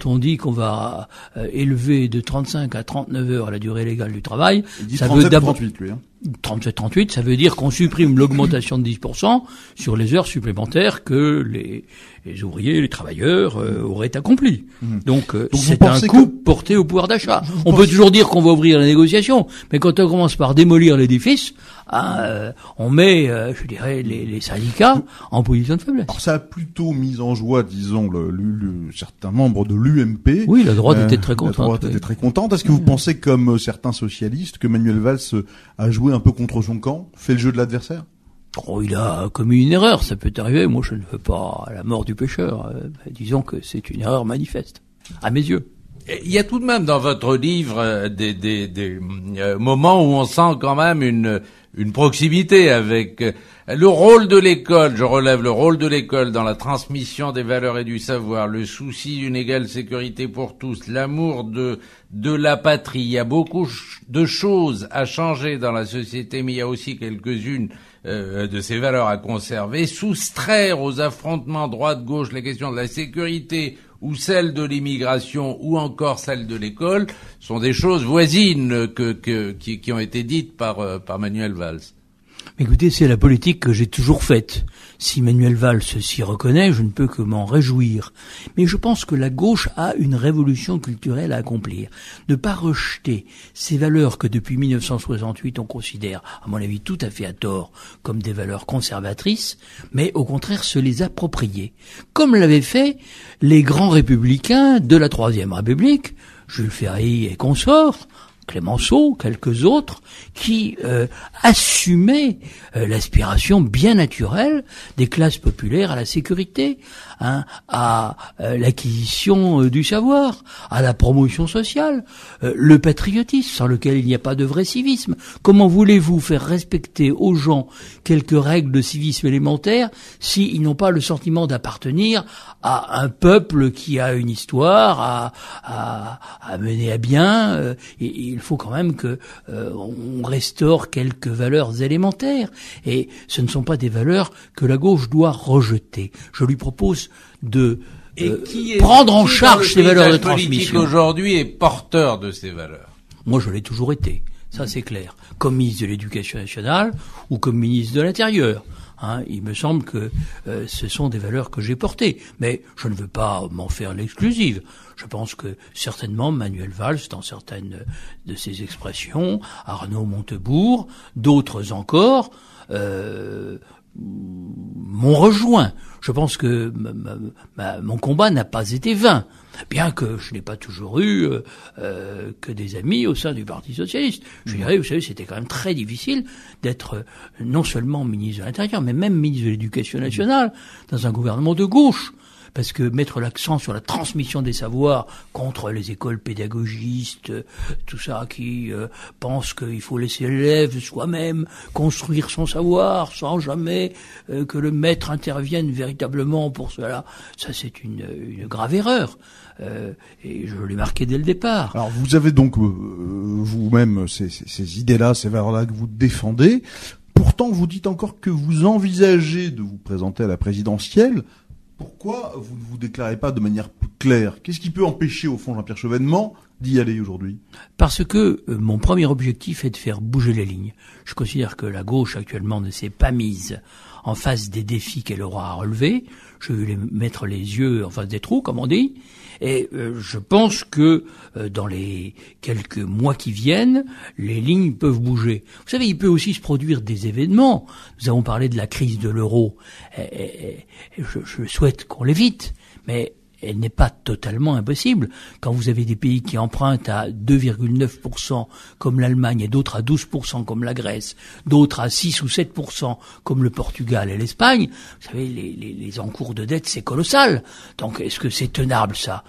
on dit qu'on va élever de 35 à 39 heures la durée légale du travail, il dit ça 37, veut d'abord 38, lui, hein. 37-38, ça veut dire qu'on supprime l'augmentation de 10% sur les heures supplémentaires que les ouvriers, les travailleurs auraient accomplies. Donc c'est un coup porté au pouvoir d'achat. On peut toujours dire qu'on va ouvrir les négociations, mais quand on commence par démolir l'édifice, on met, je dirais, les syndicats en position de faiblesse. Alors ça a plutôt mis en joie, disons, certains membres de l'UMP. Oui, la droite était très contente. La droite était très contente. Est-ce que vous pensez, comme certains socialistes, que Manuel Valls a joué un peu contre son camp, fait le jeu de l'adversaire? Oh, il a commis une erreur, ça peut arriver. Moi, je ne veux pas la mort du pécheur. Disons que c'est une erreur manifeste, à mes yeux. Il y a tout de même dans votre livre des moments où on sent quand même une proximité avec le rôle de l'école. Je relève le rôle de l'école dans la transmission des valeurs et du savoir, le souci d'une égale sécurité pour tous, l'amour de la patrie. Il y a beaucoup de choses à changer dans la société, mais il y a aussi quelques-unes de ces valeurs à conserver. Soustraire aux affrontements droite-gauche la question de la sécurité ou celle de l'immigration ou encore celle de l'école sont des choses voisines qui ont été dites par Manuel Valls. Écoutez, c'est la politique que j'ai toujours faite. Si Manuel Valls s'y reconnaît, je ne peux que m'en réjouir. Mais je pense que la gauche a une révolution culturelle à accomplir. Ne pas rejeter ces valeurs que depuis 1968 on considère, à mon avis tout à fait à tort, comme des valeurs conservatrices, mais au contraire se les approprier. Comme l'avaient fait les grands républicains de la Troisième République, Jules Ferry et consorts, Clémenceau, quelques autres, qui assumaient l'aspiration bien naturelle des classes populaires à la sécurité, à l'acquisition du savoir, à la promotion sociale, le patriotisme sans lequel il n'y a pas de vrai civisme. Comment voulez-vous faire respecter aux gens quelques règles de civisme élémentaire s'ils n'ont pas le sentiment d'appartenir à un peuple qui a une histoire à mener à bien? Il faut quand même que on restaure quelques valeurs élémentaires, et ce ne sont pas des valeurs que la gauche doit rejeter. Je lui propose de prendre en charge ces valeurs de transmission. Politique aujourd'hui est porteur de ces valeurs. Moi, je l'ai toujours été, ça c'est clair. Comme ministre de l'Éducation nationale ou comme ministre de l'Intérieur. Il me semble que ce sont des valeurs que j'ai portées, mais je ne veux pas m'en faire l'exclusive. Je pense que certainement Manuel Valls, dans certaines de ses expressions, Arnaud Montebourg, d'autres encore, m'ont rejoint. Je pense que mon combat n'a pas été vain, bien que je n'ai pas toujours eu que des amis au sein du Parti socialiste. Je dirais, vous savez, c'était quand même très difficile d'être non seulement ministre de l'Intérieur, mais même ministre de l'Éducation nationale dans un gouvernement de gauche. Parce que mettre l'accent sur la transmission des savoirs contre les écoles pédagogistes, tout ça qui pensent qu'il faut laisser l'élève soi-même construire son savoir sans jamais que le maître intervienne véritablement pour cela, ça c'est une grave erreur. Et je l'ai marqué dès le départ. Alors vous avez donc vous-même ces idées-là, ces valeurs-là que vous défendez. Pourtant, vous dites encore que vous envisagez de vous présenter à la présidentielle. Pourquoi vous ne vous déclarez pas de manière plus claire? Qu'est-ce qui peut empêcher, au fond, Jean-Pierre Chevènement d'y aller aujourd'hui? Parce que mon premier objectif est de faire bouger les lignes. Je considère que la gauche actuellement ne s'est pas mise en face des défis qu'elle aura à relever. Je vais mettre les yeux en face des trous, comme on dit. Et je pense que dans les quelques mois qui viennent, les lignes peuvent bouger. Vous savez, il peut aussi se produire des événements. Nous avons parlé de la crise de l'euro. Je souhaite qu'on l'évite, mais elle n'est pas totalement impossible. Quand vous avez des pays qui empruntent à 2,9% comme l'Allemagne et d'autres à 12% comme la Grèce, d'autres à 6 ou 7% comme le Portugal et l'Espagne, vous savez, les encours de dette, c'est colossal. Donc, est-ce que c'est tenable, ça?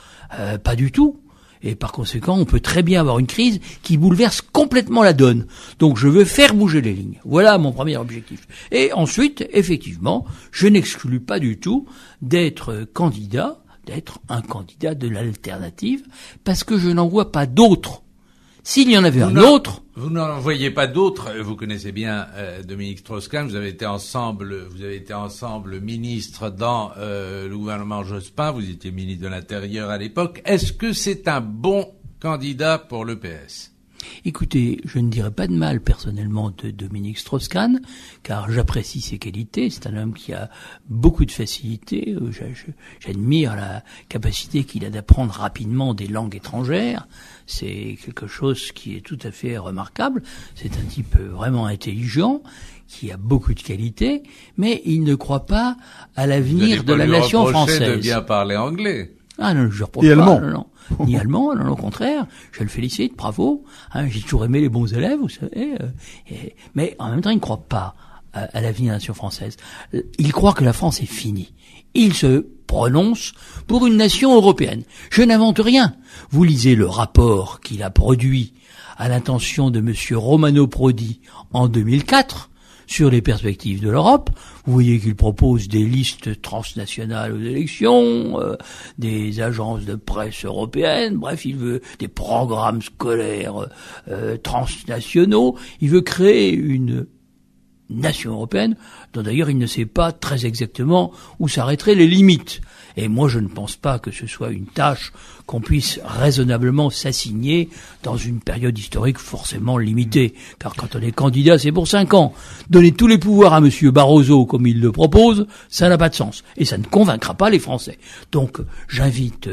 Pas du tout. Et par conséquent, on peut très bien avoir une crise qui bouleverse complètement la donne. Donc je veux faire bouger les lignes. Voilà mon premier objectif. Et ensuite, effectivement, je n'exclus pas du tout d'être un candidat de l'alternative, parce que je n'en vois pas d'autre S'il y en avait un autre... Vous n'en voyez pas d'autres. Vous connaissez bien Dominique Strauss-Kahn. Vous avez été ensemble ministre dans le gouvernement Jospin. Vous étiez ministre de l'Intérieur à l'époque. Est-ce que c'est un bon candidat pour le PS? Écoutez, je ne dirais pas de mal personnellement de Dominique Strauss-Kahn, car j'apprécie ses qualités. C'est un homme qui a beaucoup de facilité. J'admire la capacité qu'il a d'apprendre rapidement des langues étrangères. C'est quelque chose qui est tout à fait remarquable. C'est un type vraiment intelligent, qui a beaucoup de qualités, mais il ne croit pas à l'avenir de la nation française. De bien parler anglais. Ah non, je reproche pas. Allemand. Non. Ni allemand, non, au contraire. Je le félicite, bravo. J'ai toujours aimé les bons élèves, vous savez. Mais en même temps, il ne croit pas à l'avenir de la nation française. Il croit que la France est finie. Il se prononce pour une nation européenne. Je n'invente rien. Vous lisez le rapport qu'il a produit à l'intention de monsieur Romano Prodi en 2004 sur les perspectives de l'Europe. Vous voyez qu'il propose des listes transnationales aux élections, des agences de presse européennes, bref, il veut des programmes scolaires transnationaux. Il veut créer une nation européenne dont d'ailleurs il ne sait pas très exactement où s'arrêteraient les limites. Et moi, je ne pense pas que ce soit une tâche qu'on puisse raisonnablement s'assigner dans une période historique forcément limitée. Car quand on est candidat, c'est pour 5 ans. Donner tous les pouvoirs à monsieur Barroso comme il le propose, ça n'a pas de sens. Et ça ne convaincra pas les Français. Donc, j'invite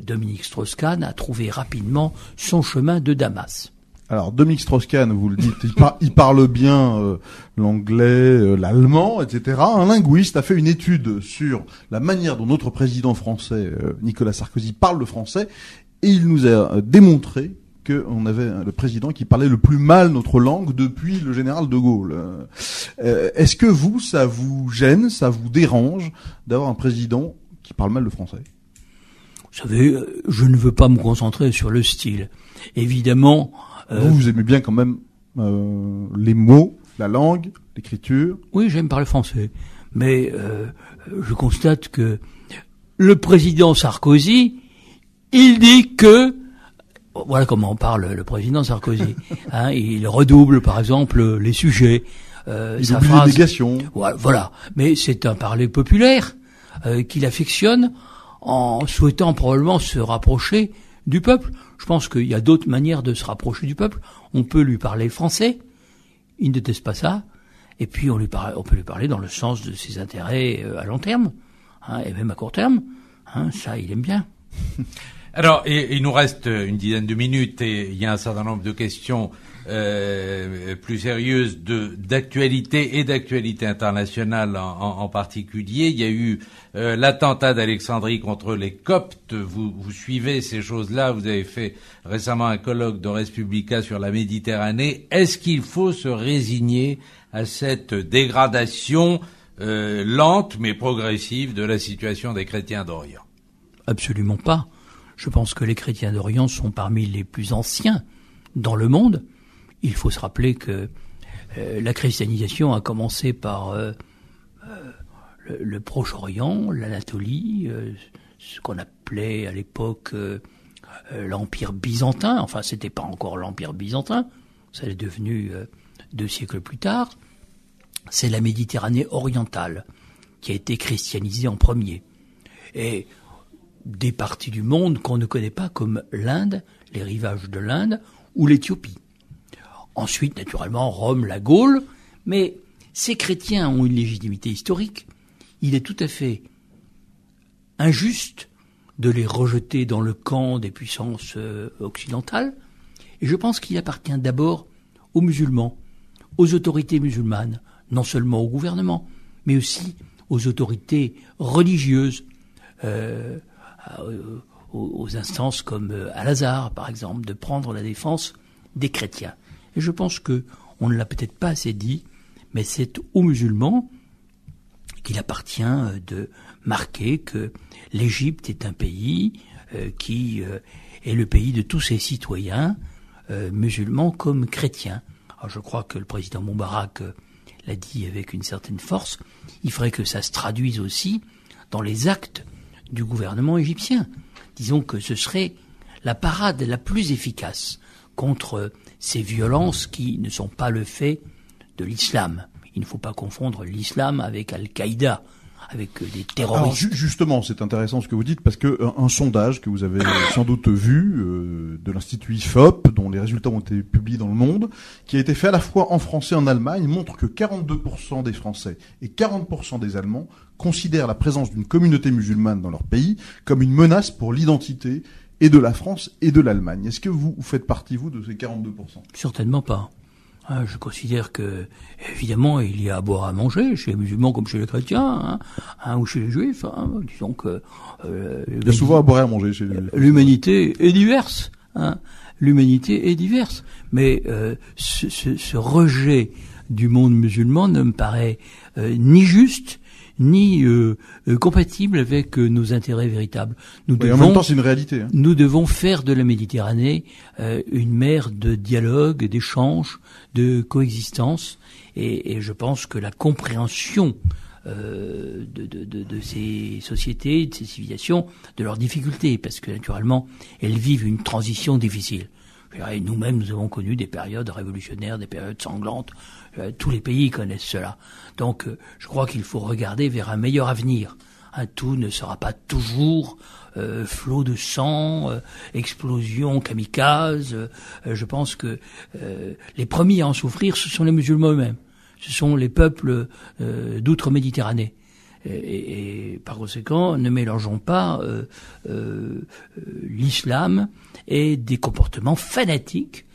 Dominique Strauss-Kahn à trouver rapidement son chemin de Damas. Alors, Dominique Strauss-Kahn, vous le dites, il parle bien l'anglais, l'allemand, etc. Un linguiste a fait une étude sur la manière dont notre président français, Nicolas Sarkozy, parle le français, et il nous a démontré qu'on avait le président qui parlait le plus mal notre langue depuis le général de Gaulle. Est-ce que ça vous gêne, ça vous dérange d'avoir un président qui parle mal le français? Vous savez, je ne veux pas me concentrer sur le style. Évidemment... Vous aimez bien quand même les mots, la langue, l'écriture? Oui, j'aime parler français. Mais je constate que le président Sarkozy, il dit que... Voilà comment parle le président Sarkozy. Il redouble, par exemple, les sujets. Il oublie les négations. Voilà. Mais c'est un parler populaire qu'il affectionne en souhaitant probablement se rapprocher du peuple. Je pense qu'il y a d'autres manières de se rapprocher du peuple. On peut lui parler français, il ne déteste pas ça, et puis on peut lui parler dans le sens de ses intérêts à long terme, et même à court terme. Ça, il aime bien. Alors, il nous reste une dizaine de minutes et il y a un certain nombre de questions plus sérieuses d'actualité et d'actualité internationale en particulier. Il y a eu l'attentat d'Alexandrie contre les Coptes. Vous suivez ces choses-là. Vous avez fait récemment un colloque de Res Publica sur la Méditerranée. Est-ce qu'il faut se résigner à cette dégradation lente mais progressive de la situation des chrétiens d'Orient? Absolument pas. Je pense que les chrétiens d'Orient sont parmi les plus anciens dans le monde. Il faut se rappeler que la christianisation a commencé par le Proche-Orient, l'Anatolie, ce qu'on appelait à l'époque l'Empire byzantin. Enfin, c'était pas encore l'Empire byzantin, ça l'est devenu 2 siècles plus tard. C'est la Méditerranée orientale qui a été christianisée en premier. Et des parties du monde qu'on ne connaît pas, comme l'Inde, les rivages de l'Inde, ou l'Éthiopie. Ensuite, naturellement, Rome, la Gaule, mais ces chrétiens ont une légitimité historique. Il est tout à fait injuste de les rejeter dans le camp des puissances occidentales, et je pense qu'il appartient d'abord aux musulmans, aux autorités musulmanes, non seulement au gouvernement, mais aussi aux autorités religieuses, aux instances comme Al-Azhar, par exemple, de prendre la défense des chrétiens. Et je pense que on ne l'a peut-être pas assez dit, mais c'est aux musulmans qu'il appartient de marquer que l'Égypte est un pays qui est le pays de tous ses citoyens, musulmans comme chrétiens. Alors je crois que le président Moubarak l'a dit avec une certaine force. Il faudrait que ça se traduise aussi dans les actes du gouvernement égyptien. Disons que ce serait la parade la plus efficace contre ces violences qui ne sont pas le fait de l'islam. Il ne faut pas confondre l'islam avec Al-Qaïda, avec des terroristes. Alors justement, c'est intéressant ce que vous dites, parce que un sondage que vous avez sans doute vu de l'Institut IFOP, dont les résultats ont été publiés dans Le Monde, qui a été fait à la fois en français et en Allemagne, montre que 42% des Français et 40% des Allemands considèrent la présence d'une communauté musulmane dans leur pays comme une menace pour l'identité et de la France et de l'Allemagne. Est-ce que vous faites partie, vous, de ces 42%? Certainement pas. Je considère que, évidemment, il y a à boire à manger chez les musulmans comme chez les chrétiens, ou chez les juifs. Disons que il y a souvent à boire et à manger chez les... L'humanité est diverse. L'humanité est diverse. Mais ce rejet du monde musulman ne me paraît ni juste ni compatible avec nos intérêts véritables. En même temps, c'est une réalité. Nous devons faire de la Méditerranée une mer de dialogue, d'échange, de coexistence, et je pense que la compréhension de ces sociétés, de ces civilisations, de leurs difficultés, parce que naturellement, elles vivent une transition difficile. Et nous-mêmes, nous avons connu des périodes révolutionnaires, des périodes sanglantes. Tous les pays connaissent cela. Donc, je crois qu'il faut regarder vers un meilleur avenir. Tout ne sera pas toujours flot de sang, explosion kamikaze. Je pense que les premiers à en souffrir, ce sont les musulmans eux-mêmes. Ce sont les peuples d'outre-Méditerranée. Et par conséquent, ne mélangeons pas l'islam et des comportements fanatiques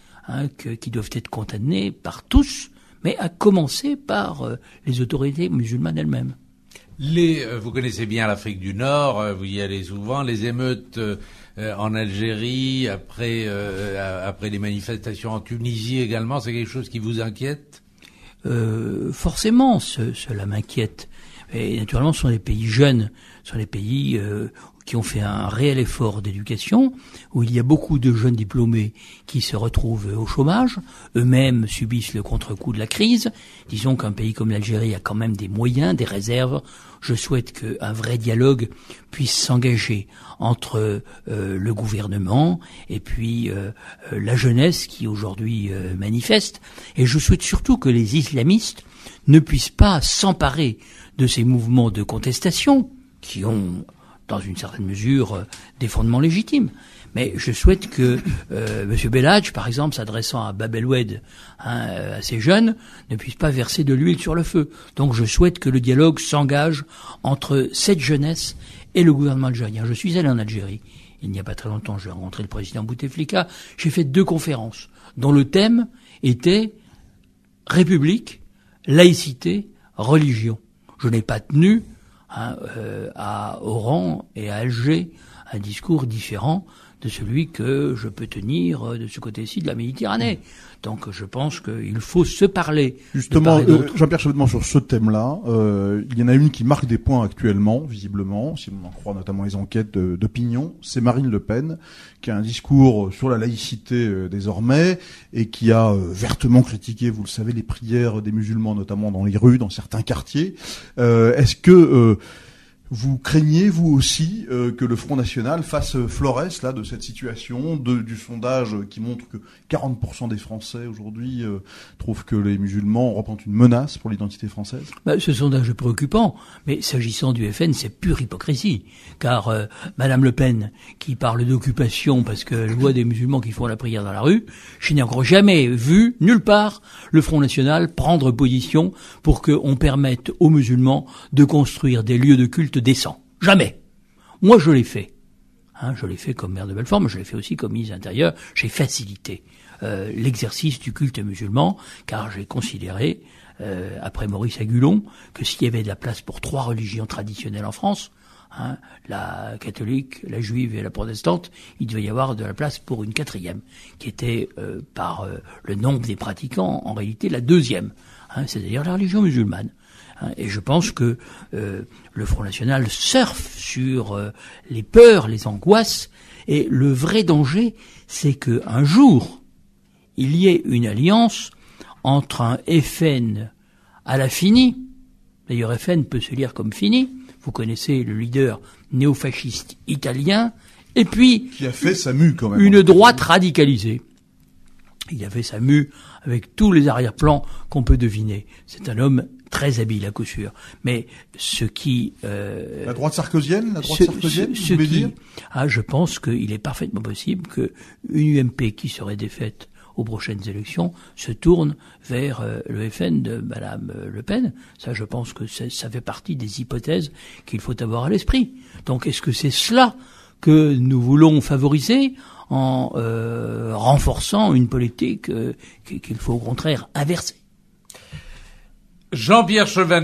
qui doivent être condamnés par tous, mais à commencer par les autorités musulmanes elles-mêmes. Vous connaissez bien l'Afrique du Nord, vous y allez souvent, les émeutes en Algérie, après les manifestations en Tunisie également, c'est quelque chose qui vous inquiète? Forcément, cela m'inquiète. Et naturellement, ce sont des pays jeunes, ce sont des pays qui ont fait un réel effort d'éducation, où il y a beaucoup de jeunes diplômés qui se retrouvent au chômage, eux-mêmes subissent le contre-coup de la crise. Disons qu'un pays comme l'Algérie a quand même des moyens, des réserves. Je souhaite qu'un vrai dialogue puisse s'engager entre le gouvernement et puis la jeunesse qui aujourd'hui manifeste. Et je souhaite surtout que les islamistes ne puissent pas s'emparer de ces mouvements de contestation qui ont, dans une certaine mesure, des fondements légitimes. Mais je souhaite que M. Belhadj, par exemple, s'adressant à Bab el-Oued, à ces jeunes, ne puisse pas verser de l'huile sur le feu. Donc je souhaite que le dialogue s'engage entre cette jeunesse et le gouvernement algérien. Je suis allé en Algérie. Il n'y a pas très longtemps, j'ai rencontré le président Bouteflika. J'ai fait 2 conférences dont le thème était République, laïcité, religion. Je n'ai pas tenu à Oran et à Alger un discours différent de celui que je peux tenir de ce côté-ci de la Méditerranée. Donc je pense qu'il faut se parler. Justement, Jean-Pierre Chevènement, sur ce thème-là, il y en a une qui marque des points actuellement, visiblement, si on en croit notamment les enquêtes d'opinion, c'est Marine Le Pen, qui a un discours sur la laïcité désormais, et qui a vertement critiqué, vous le savez, les prières des musulmans, notamment dans les rues, dans certains quartiers. Est-ce que vous craignez, vous aussi, que le Front National fasse florès là de cette situation, du sondage qui montre que 40% des Français aujourd'hui trouvent que les musulmans représentent une menace pour l'identité française? Ce sondage est préoccupant, mais s'agissant du FN, c'est pure hypocrisie. Car Madame Le Pen, qui parle d'occupation parce qu'elle voit des musulmans qui font la prière dans la rue, je n'ai encore jamais vu, nulle part, le Front National prendre position pour qu'on permette aux musulmans de construire des lieux de culte décent. Jamais. Moi, je l'ai fait. Je l'ai fait comme maire de Belfort, mais je l'ai fait aussi comme ministre de l'Intérieur. J'ai facilité l'exercice du culte musulman, car j'ai considéré, après Maurice Agulon, que s'il y avait de la place pour 3 religions traditionnelles en France, la catholique, la juive et la protestante, il devait y avoir de la place pour une 4e, qui était, par le nombre des pratiquants, en réalité la 2e, c'est-à-dire la religion musulmane. Et je pense que le Front National surfe sur les peurs, les angoisses, et le vrai danger, c'est qu'un jour, il y ait une alliance entre un FN à la Fini, d'ailleurs FN peut se lire comme Fini, vous connaissez le leader néofasciste italien, et puis qui a fait sa mue quand même, une droite radicalisée. Il avait sa mue avec tous les arrière-plans qu'on peut deviner. C'est un homme très habile à coup sûr. Mais ce qui... la droite sarkozienne, vous voulez dire ? Je pense qu'il est parfaitement possible que une UMP qui serait défaite aux prochaines élections se tourne vers le FN de Madame Le Pen. Ça, je pense que ça fait partie des hypothèses qu'il faut avoir à l'esprit. Donc, est-ce que c'est cela que nous voulons favoriser en renforçant une politique qu'il faut au contraire inverser? Jean-Pierre Chevènement.